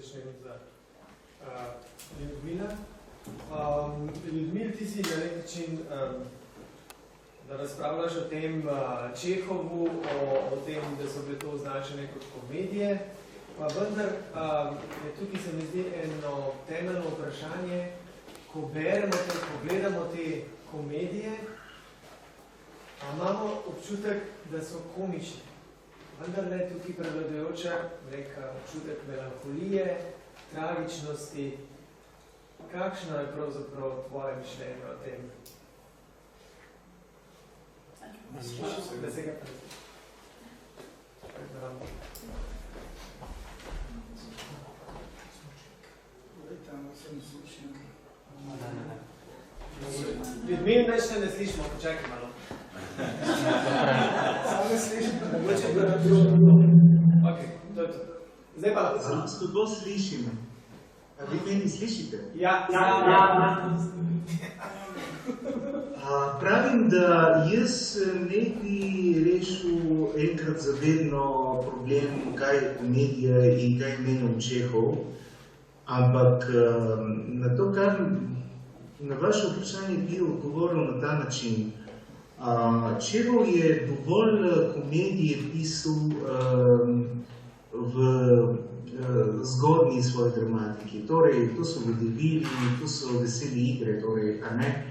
začnem za Ljudmila. Ljudmil, ti si na nek način, da razpravljaš o tem Čehovu, o tem, da so bile to označene kot komedije, pa vendar je tukaj se mi zdi eno temeljno vprašanje, ko beremo te, ko gledamo te komedije, imamo občutek, da so komične. Vendar ne tukaj prevladujoča neka občutek melanholije, tragičnosti. Kakšno je pravzaprav tvoje mišljenje o tem? Da se ga Ljudmil, neč ne slišimo, počakaj malo. Samo ne slišim, mogoče bi na drugo. Ok, to je to. Zdaj pa... Slabo slišim. A vi meni slišite? Ja. Pravim, da jaz ne bi rešil enkrat zavedno problem, kaj je komedija in kaj je menil Čehov, ampak na to, kar na vaše vprašanje bi odgovoril na ta način. Čehov je dovolj komedije pisal v zgodni svoji dramatiki. Torej, to so vodevili, to so veseli igre, torej, a ne?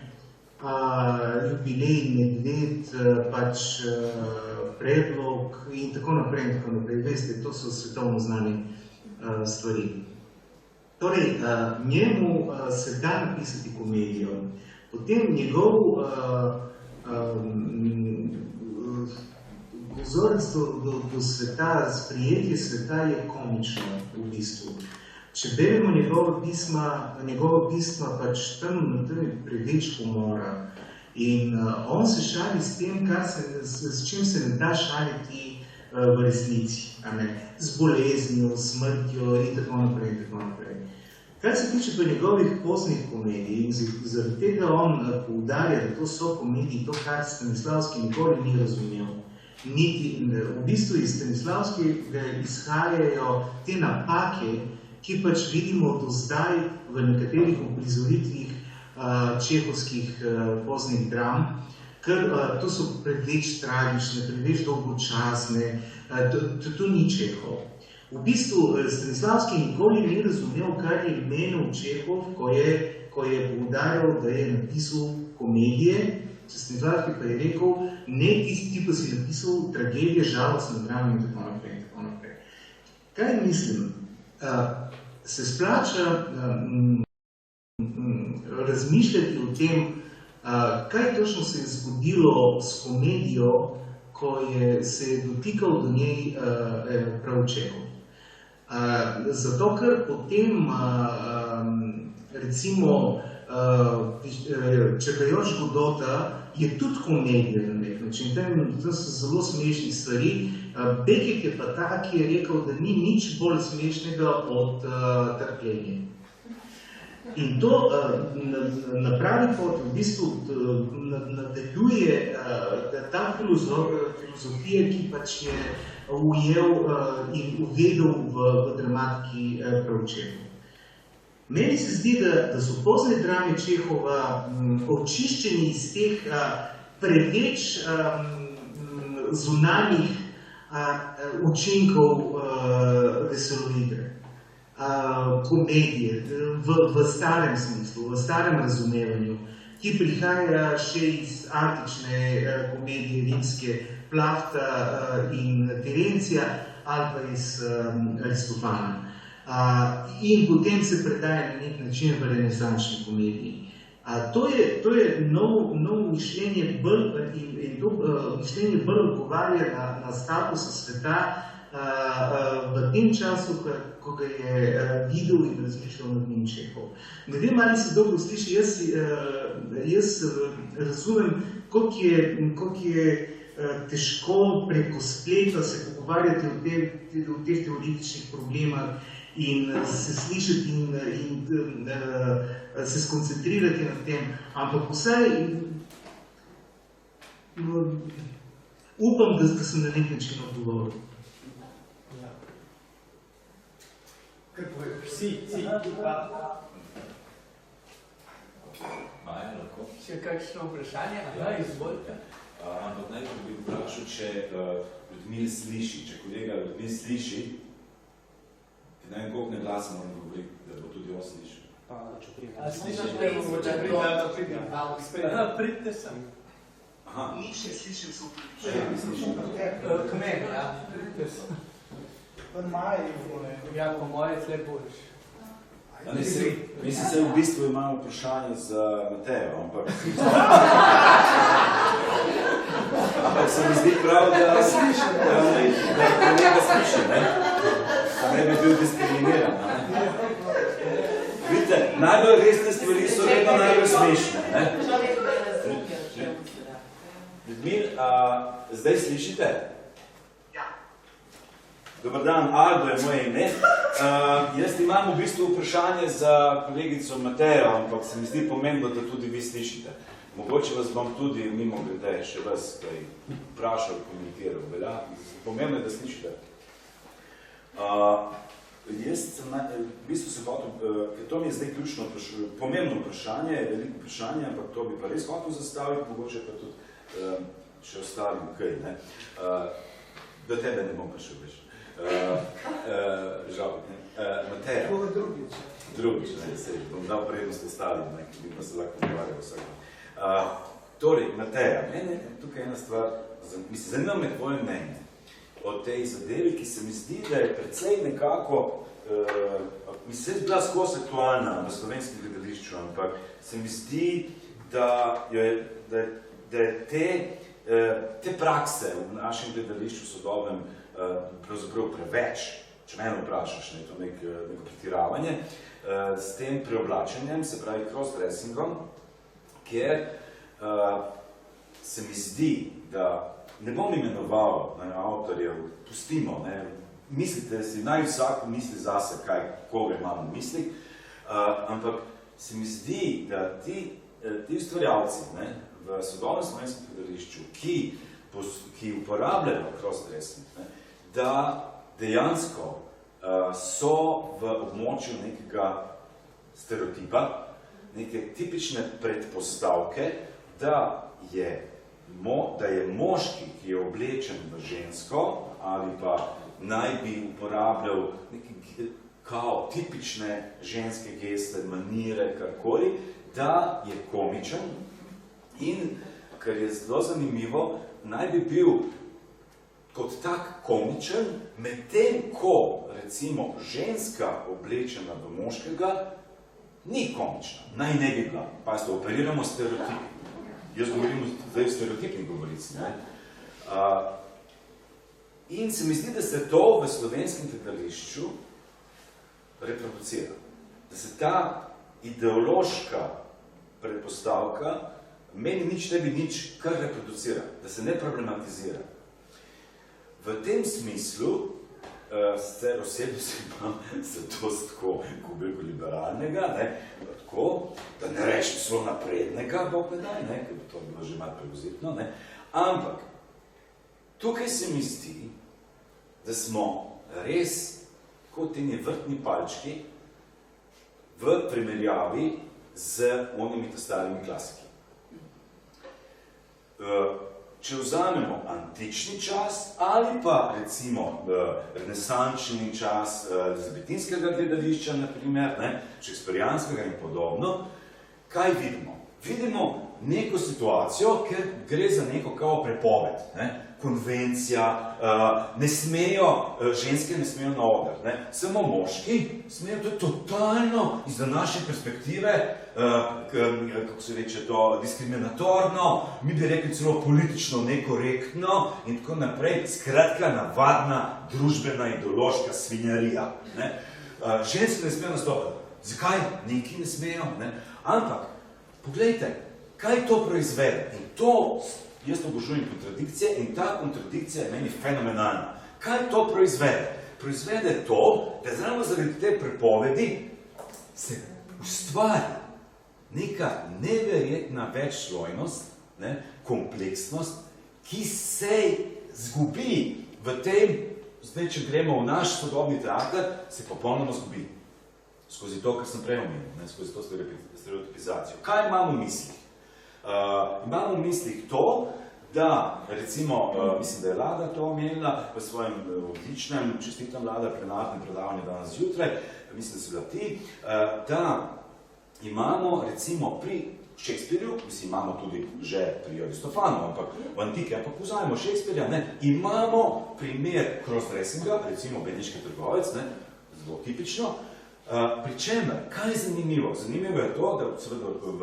Jubilej, medved, pač predlog in tako naprej in tako naprej. Veste, to so svetovno znane stvari. Torej, njemu se da napisati komedijo. Potem njegov pozornost do sveta, sprijetje sveta je komično v bistvu. Če beremo njegova pisma, pač tam je preveč humora. In on se šali s tem, s čim se ne da šaliti v resnici. Z boleznjo, smrtjo in tako naprej in tako naprej. Kar se tiče pa njegovih poznih komedij, in zaradi tega on poudarja, da to so komediji, to, kar Stanislavski nikoli ni razumel. V bistvu iz Stanislavskega izhajajo te napake, ki pač vidimo do zdaj v nekaterih uprizoritvih čehovskih poznih dram, ker to so preveč tragične, preveč dolgočasne, to ni Čehov. V bistvu Stanislavski nikoli ni razumel, kar je menil Čehov, ko je poudarjal, da je napisal komedije. Stanislavski pa je rekel, ne ti pa si napisal tragedije, žalostne drame in tako naprej in tako naprej. Kaj mislim? Se splača razmišljati o tem, kaj točno se je zgodilo s komedijo, ko se je dotikal do njej prav Čehov. Zato, ker potem, recimo, Čakajoč Godota je tudi komedija na nek način. Tam so zelo smešni stvari. Beckett je pa ta, ki je rekel, da ni nič bolj smešnega od trpljenja. In to na pravi pot v bistvu nadaljuje ta filozofija, ki pač je ujel in uvedel v dramatiki prav Čehov. Meni se zdi, da so pozne drame Čehova očiščeni iz teh preveč zunanjih učinkov veseloigre, komedije, v starem smislu, v starem razumevanju, ki prihaja še iz antične komedije rimske Plafta in Terencija ali pa iz Aristofana. In potem se predaja na nek način v renesančni komediji. To je novo mišljenje in to mišljenje bolj odgovarja na statusa sveta v tem času, ko ga je videl in razmišljal nad njim Čehov. Ne vem, ali se dobro sliši, jaz razumem, koliko je težko preko spleta se pogovarjati o teh teoretičnih problemah in se slišati in se skoncentrirati na tem, ampak vsaj upam, da sem na nek način odgovoril. Vsi. Maja, lahko. Še kakšno vprašanje? Ja, izvolite. Ampak najprej bi vprašal, če Ljudmil sliši, če kolega Ljudmil sliši, ne vem, koliko ne glas moram govoriti, da bo tudi on slišal. Slišite, mogoče pridite sem. Aha. Nič ne slišim, so Ne slišim. K meni, ja. Pridite sem. Ja, po moje tle boljš. Mislim, se v bistvu imamo vprašanje za Matejo, ampak se mi zdi prav, da kolega sliši, ne? Da ne bi bil diskriminiran, ne? Vidite, najbolj resne stvari so vedno najbolj smešne, ne? Ljudmil, zdaj slišite? Dobar dan, Aldo je moje ime. Jaz imam v bistvu vprašanje za kolegico Matejo, ampak se mi zdi pomembno, da tudi vi slišite. Mogoče vas bom tudi mimo glede še vas kaj vprašal, komentiral. Velja? Pomembno je, da slišite. Jaz sem v bistvu se hotel, to mi je zdaj ključno pomembno vprašanje, veliko vprašanje, ampak to bi pa res hotel zastaviti, mogoče pa tudi še ostalim kaj, ne. Do tebe ne bom prišel več. Žal, ne. Mateja. Drugič, ne, se bom dal prednost ostalim, ne, ki bi pa se lahko pogovarjal vsakaj. Torej, Mateja, mene tukaj ena stvar, zanima me tvoje mnenje o tej zadevi, ki se mi zdi, da je precej nekako, mi se je bila skozi aktualna v slovenskem gledališču, ampak se mi zdi, da te prakse v našem gledališču sodobnem pravzaprav preveč, če mene vprašaš, ne, to neko pretiravanje, s tem preoblačenjem, se pravi cross-dressingom, kjer se mi zdi, da ne bom imenoval avtorjev, pustimo, ne, mislite si, naj vsak misli zase, koga imamo v mislih, ampak se mi zdi, da ti ustvarjalci, ne, v sodobnem slovenskem gledališču, ki uporabljajo cross-dressing, ne, da dejansko so v območju nekega stereotipa, neke tipične predpostavke, da je moški, ki je oblečen v žensko, ali pa naj bi uporabljal neke kao tipične ženske geste, manire, karkoli, da je komičen in, kar je zelo zanimivo, naj bi bil kot tak komičen, medtem ko, recimo, ženska oblečena v moškega, ni komična, naj ne bi bila. Pazite, operiramo stereotipi. Jaz govorim zdaj o stereotipni govorici, ne? In se mi zdi, da se to v slovenskem gledališču reproducira. Da se ta ideološka predpostavka meni nič ne bi nič kar reproducira, da se ne problematizira. V tem smislu, sicer osebno se imam za dost tako liberalnega, ne, tako, da ne rečem zelo naprednega, bog ne daj, ne, ker bi to bilo že malo prevozitno, ne, ampak tukaj se mi zdi, da smo res kot teni vrtni palčki v primerjavi z onimi starimi klasiki. Če vzamemo antični čas ali pa recimo renesančni čas elizabetinskega gledališča, naprimer, ne, šekspirijanskega in podobno, kaj vidimo? Vidimo neko situacijo, ker gre za neko kao prepoved, ne, konvencija, ženske ne smejo na oder, ne, samo moški smejo, to je totalno iz naše perspektive, kako se reče to, diskriminatorno, mi bi rekli celo politično nekorektno in tako naprej, skratka navadna družbena ideološka svinjarija. Ne. Ženske ne smejo nastopati. Zakaj? Neki ne smejo, ne. Ampak, poglejte, kaj to proizvede? In to, jaz obožujem kontradikcije in ta kontradikcija je meni fenomenalna. Kaj to proizvede? Proizvede to, da zravno zaradi te prepovedi se ustvari neka neverjetna večslojnost, ne, kompleksnost, ki se zgubi v tem zdaj, če gremo v naš sodobni teater, se popolnoma zgubi. Skozi to, kar sem prej omenil, skozi to stereotipizacijo. Kaj imamo v mislih? Imamo v mislih to, da, recimo, mislim, da je Lada to omenila v svojem odličnem, čestitam Lada, plenarnem predavanju danes zjutraj, mislim, da so bila ti, da imamo, recimo, pri Shakespearju, mislim, imamo tudi že pri Aristofanu, ampak v antiki, ampak vzajemo Shakespearja, imamo primer crossdressinga, recimo Beneški trgovec, zelo tipično, pri čemer, kaj je zanimivo? Zanimivo je to, da seveda v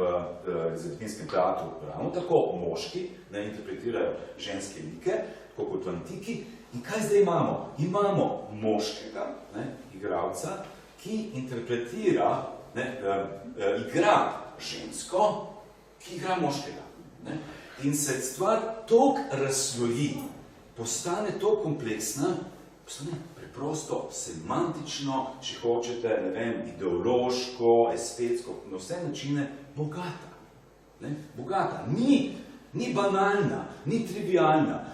elizabetinskem teatru ravno tako moški interpretirajo ženske like, tako kot v antiki. In kaj zdaj imamo? Imamo moškega igralca, ki interpretira, igra žensko, ki igra moškega. In se stvar toliko razsloji, postane toliko kompleksna, postane preprosto, semantično, če hočete, ne vem, ideološko, estetsko, na vse načine bogata. Bogata. Ni banalna, ni trivialna.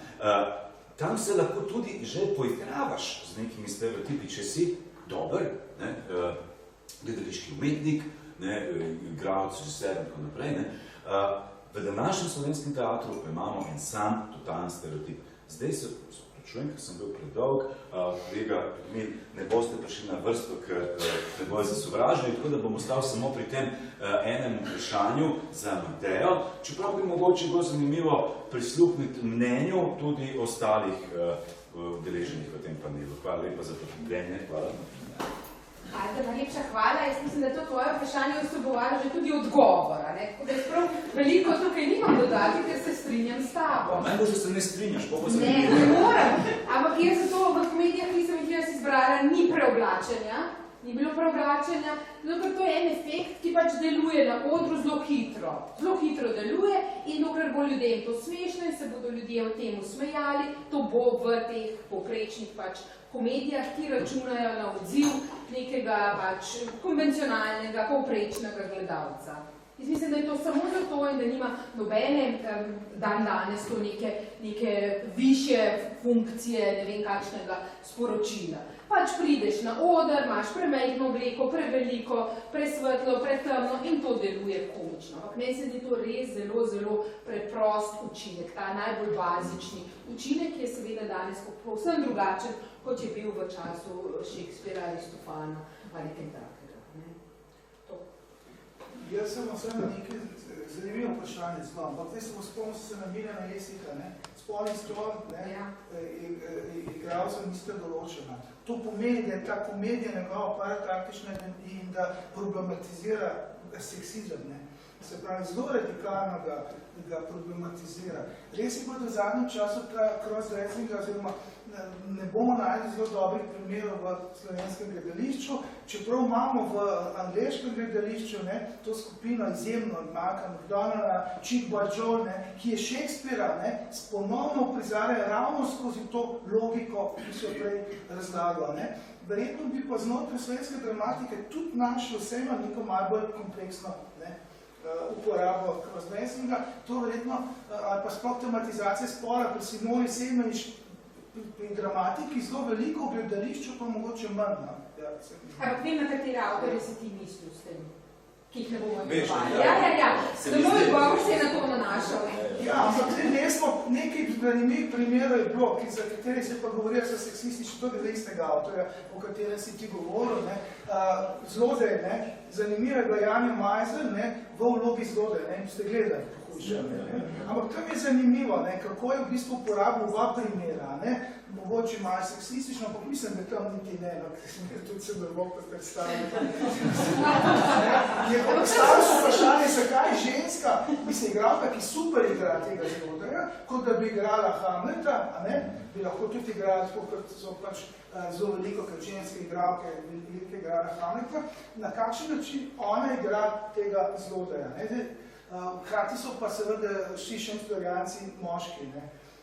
Tam se lahko tudi že poigravaš z nekimi stereotipi, če si dober, gledališki umetnik, igralec, režiser in tako naprej. V današnjem slovenskem teatru pa imamo en sam totalen stereotip. Zdaj se čujem, ker sem bil predolg, kolega, ne boste prišli na vrsto, ker ne bojo zasovražili, tako da bom ostal samo pri tem enem vprašanju za Matejo, čeprav bi mogoče bilo zanimivo prisluhniti mnenju tudi ostalih udeleženih v tem panelu. Hvala lepa za potrpljenje. Hvala. Najlepša hvala. Jaz mislim, da to tvoje vprašanje vsebovalo že tudi odgovora. Tako da sprav veliko tukaj nimam dodati, ker se strinjam s tabo. Najbolj se ne strinjaš, bo ne moram. Ampak jaz zato v komedijah, ki sem jih jaz izbrala, ni preoblačenja. Ni bilo preoblačenja, ker to je en efekt, ki pač deluje na odru zelo hitro. Zelo hitro deluje in dokler bo ljudem to smešno in se bodo ljudje v tem usmejali, to bo v teh povprečnih pač komedijah, ki računajo na odziv nekega pač konvencionalnega, povprečnega gledalca. Jaz mislim, da je to samo zato in da nima nobene dan danes to neke višje funkcije, ne vem kakšnega sporočila. Pač prideš na oder, imaš premajhno obleko, preveliko, presvetlo, pretemno in to deluje komično. Ampak meni se zdi to res zelo, zelo preprost učinek, ta najbolj bazični učinek, ki je seveda danes povsem drugačen, kot je bil v času Shakespearea, Aristofana ali kaj takega. Jaz sem vsem nekaj zanimivo vprašanje zelo, ampak zdaj sem spomnil se na Miljana Jesika, spolni stroj, igralcev niste določena. To pomeni, da je ta komedija njegova paratraktična in da problematizira seksizem. Se pravi, zelo radikalno ga problematizira. Res je pa do zadnjem času ta cross-dressinga, oziroma ne bomo najti zelo dobrih primerov v slovenskem gledališču, čeprav imamo v angleškem gledališču to skupino izjemno, Malcolm McDonald, Chick Bajol, ki je Shakespearea ponovno prizarja ravno skozi to logiko, ki so prej razlagal. Verjetno bi pa znotraj slovenske dramatike tudi našlo vseeno neko malo bolj kompleksno uporabo cross-dressinga, to verjetno, ali pa sploh tematizacija spola pri Simoni Semenič pri dramatiki zelo veliko v gledališču, pa mogoče manj. Ampak vem, na kateri avtorje si ti mislil s tem, ki jih ne bomo imenovali. Ja. Moj odgovor se je na to nanašal. Ja, ampak nekaj zanimivih primerov je bilo, za katerih se pa govorijo so seksistični, tudi za istega avtorja, o katerem si ti govoril. Zlodej, zanimivo je bila Janja Majzer v vlogi zlodej, ste gledali. Ampak tam je zanimivo, kako je v bistvu uporabil oba primera. Mogoče malo seksistično, ampak mislim, da tam niti ne, ker tudi se drvok predstavlja. Je pa postavljeno vprašanje, zakaj ženska, mislim, igralka, ki super igra tega zlodeja, kot da bi igrala Hamleta, bi lahko tudi igrala, tako kot so pač zelo veliko, ker ženske igralke velike igrala Hamleta, na kakšen način ona igra tega zlodeja. Hkrati so pa seveda vsi šekspirjanci moški.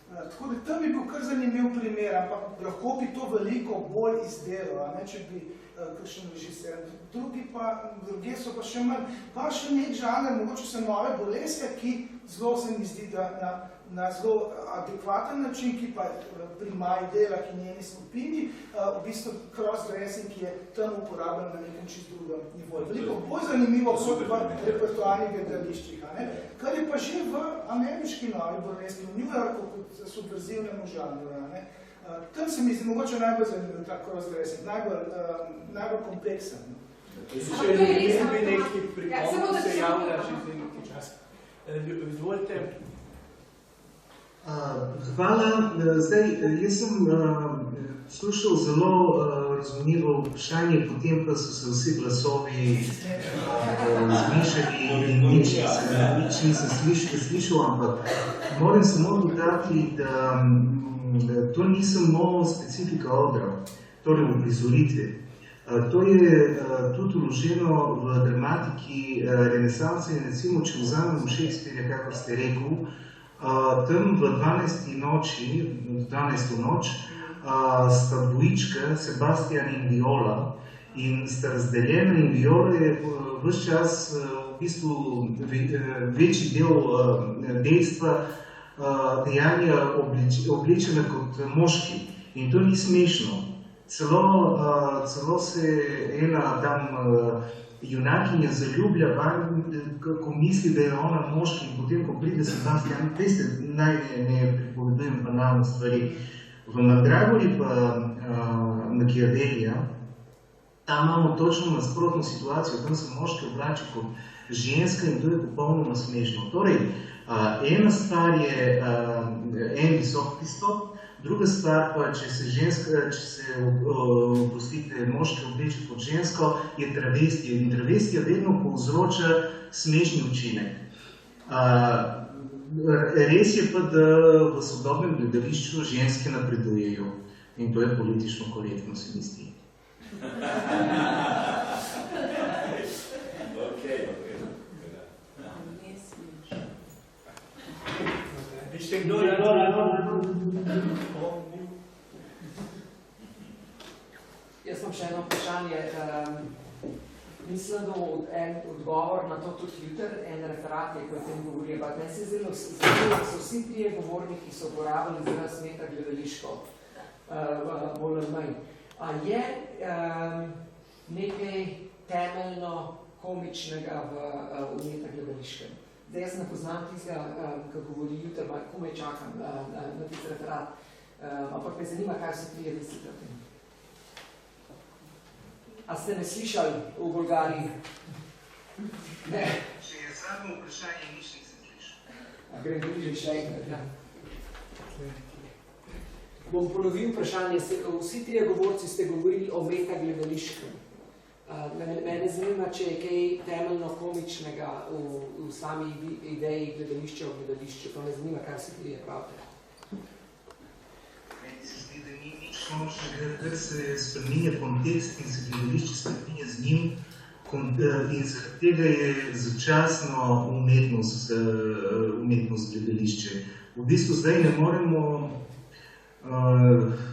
Tako da tam bi bil kar zanimiv primer, ampak lahko bi to veliko bolj izdelal, če bi kakšen režiser. Druge so pa še manj. Pa še nek žanr, mogoče so nove boleske, ki zelo se mi zdi, da na zelo adekvaten način, ki pa pri Maji dela, ki njeni skupini, v bistvu cross-dressing je tam uporabljen na nekem čist drugem nivoju. Veliko bolj zanimivo kot v repertoarnih gledališčih. Kar je pa že v ameriški novi burleski, v New Yorku kot subverzivnemu žanru. Tam se mi zdi mogoče najbolj zanimiv ta cross-dressing, najbolj kompleksen. Če ne bi neki pripomb, se javlja že za nekaj časa. Izvolite. Hvala. Zdaj, jaz sem slušal zelo razumljivo vprašanje, potem pa so se vsi glasovi zmešali in nič nisem slišal, ampak moram samo dodati, da to ni samo specifika odra, torej v prizoritvi. To je tudi vloženo v dramatiki renesanse in recimo, če vzamemo Shakespearea, kako ste rekel, tam v 12. noč sta dvojička, Sebastian in Viola, in sta razdeljena in Viola je ves čas v bistvu večji del dejstva dejanja obličena kot moški. In to ni smešno. Celo se ena tam junakinja zaljublja, ko misli, da je ona moški, in potem, ko pride Sebastian, veste, naj ne pripovedujem banalne stvari. V Mandragori pa Machiavellija, tam imamo točno nasprotno situacijo, tam se moški oblači kot ženska in to je popolnoma smešno. Torej, ena stvar je en visok pristop, druga stvar pa, če se oprostite, moški obleče kot žensko, je travestija. In travestija vedno povzroča smešni učinek. Res je pa, da v sodobnem gledališču ženske napredujejo. In to je politično korektno, se mi zdi. Bište kdo je Jaz imam še eno vprašanje. Mislim, da en odgovor na to tudi jutr, en referat je, ko o tem govori, ampak meni se zelo so vsi trije govorniki, ki so uporabljali izraz metagledališko, bolj ali manj. A je nekaj temeljno komičnega v metagledališkem? Zdaj, jaz ne poznam tistega, ki govori jutr, komaj čakam na tisti referat, ampak me zanima, kaj vsi trije mislite o tem. A ste me slišali v Bolgariji? Ne. Če je zadnjo vprašanje, nič nisem slišal. A grem bliže še enkrat, ja. Bom ponovil vprašanje. Vsi trije govorci ste govorili o metagledališkem. Mene zanima, če je kaj temeljno komičnega v sami ideji gledališča v gledališču. Pa me zanima, kaj vsi trije pravite. Ker se spreminja kontekst in se gledališče spreminja z njim in zaradi tega je začasno umetnost gledališče. V bistvu zdaj ne moremo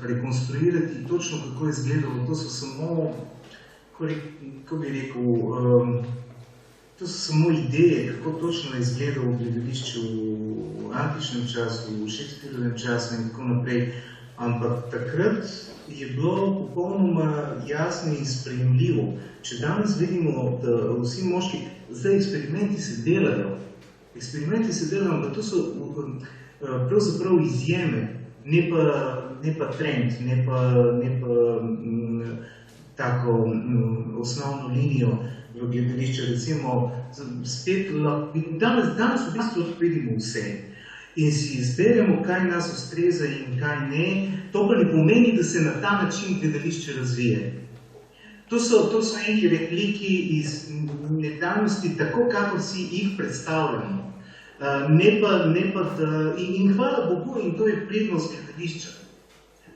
rekonstruirati točno, kako je izgledalo. To so samo, kako bi rekel, to so samo ideje, kako točno je izgledalo gledališče v antičnem času, v Shakespearovem času in tako naprej. Ampak takrat je bilo popolnoma jasno in sprejemljivo. Če danes vidimo, da vsi moški, zdaj eksperimenti se delajo, ampak to so pravzaprav izjeme, ne pa trend, ne pa tako osnovno linijo v gledališču. Recimo, spet danes v bistvu vidimo vse. In si izberemo, kaj nas ustreza in kaj ne, to pa ne pomeni, da se na ta način gledališče razvije. To so neki repliki iz nekdanjosti, tako kakor si jih predstavljamo. Ne pa da, in hvala Bogu, in to je prednost gledališča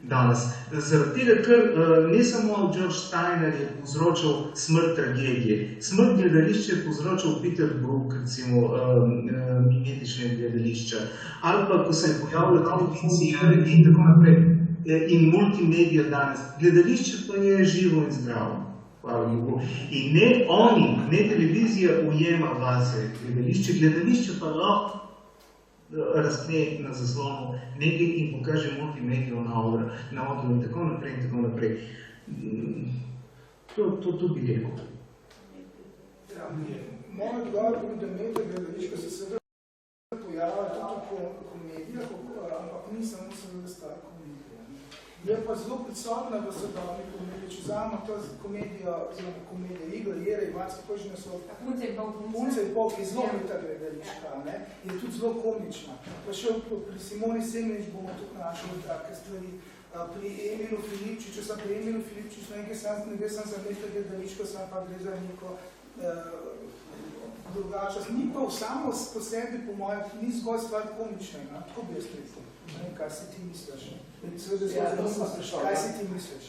danes. Zaradi tega, ker ne samo George Steiner je povzročal smrt tragedije. Smrt gledališča je povzročal Peter Brook, recimo, mimetične gledališča. Ali pa, ko se je pojavila televizija in tako naprej. In multimedija danes. Gledališče pa je živo in zdravo. Hvala Bogu. In ne oni, ne televizija ujema vase gledališče, gledališče pa lahko razpne na zaslonu nekaj in pokaže multimedijo na odru in tako naprej in tako naprej. To bi rekel. Moj odgovor bi, da medije gledališče se seveda pojavlja tudi v komedijah, ampak ni samo seveda stara komedija. Je pa zelo prisotna v sodobni komediji. Če vzamemo to komedijo, oziroma komedijo Igor, Jere, Ivanski, Kožine so Punce in pol, ki je zelo meta gledališka, je tudi zelo komična. Pa še pri Simoni Semenič bomo tudi našli take stvari. Pri Emilu Filipčiču, pri Emilu Filipčiču, ne gre sem za meta gledališko, sem pa gre za neko drugačnost. Ni pa samo po sebi, po mojem, ni zgolj stvar komičnega. Tako bi jaz rekel. Kaj si ti misliš? Kaj si ti misliš?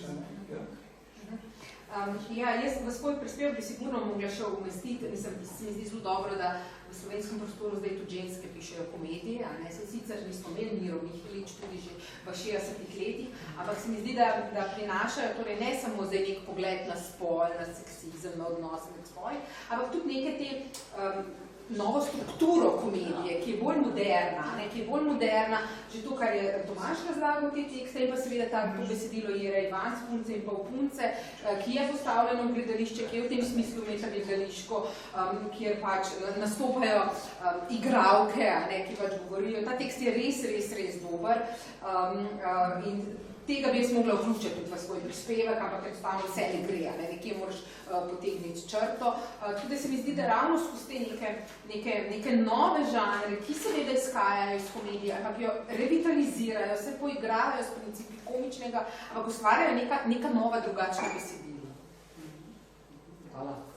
Jaz v svoj prispevek bi sigurno mogla še umestiti, se mi zdi zelo dobro, da v slovenskem prostoru zdaj tudi ženske pišejo komedije, se sicer nismo imeli Miro Mihelič tudi že v 60-ih letih, ampak se mi zdi, da prinašajo torej ne samo zdaj nek pogled na spol, na seksizem, na odnose med spoli, ampak tudi neke te novo strukturo komedije, ki je bolj moderna, že to, kar je Tomaž razlagal v te tekste, in pa seveda tako besedilo Jere Ivans, Punce in pol Punce, ki je postavljeno v gledališče, ki je v tem smislu metagledališko, kjer pač nastopajo igralke, ki pač govorijo. Ta tekst je res dober in tega bi jaz mogla vključiti tudi v svoj prispevek, ampak enostavno vse ne gre, nekje moraš potegniti črto. Tudi se mi zdi, da ravno skozi te neke nove žanre, ki seveda izhajajo iz komedije, ampak jo revitalizirajo, se poigravajo s principi komičnega, ampak ustvarjajo neka nova drugačna besedila. Hvala.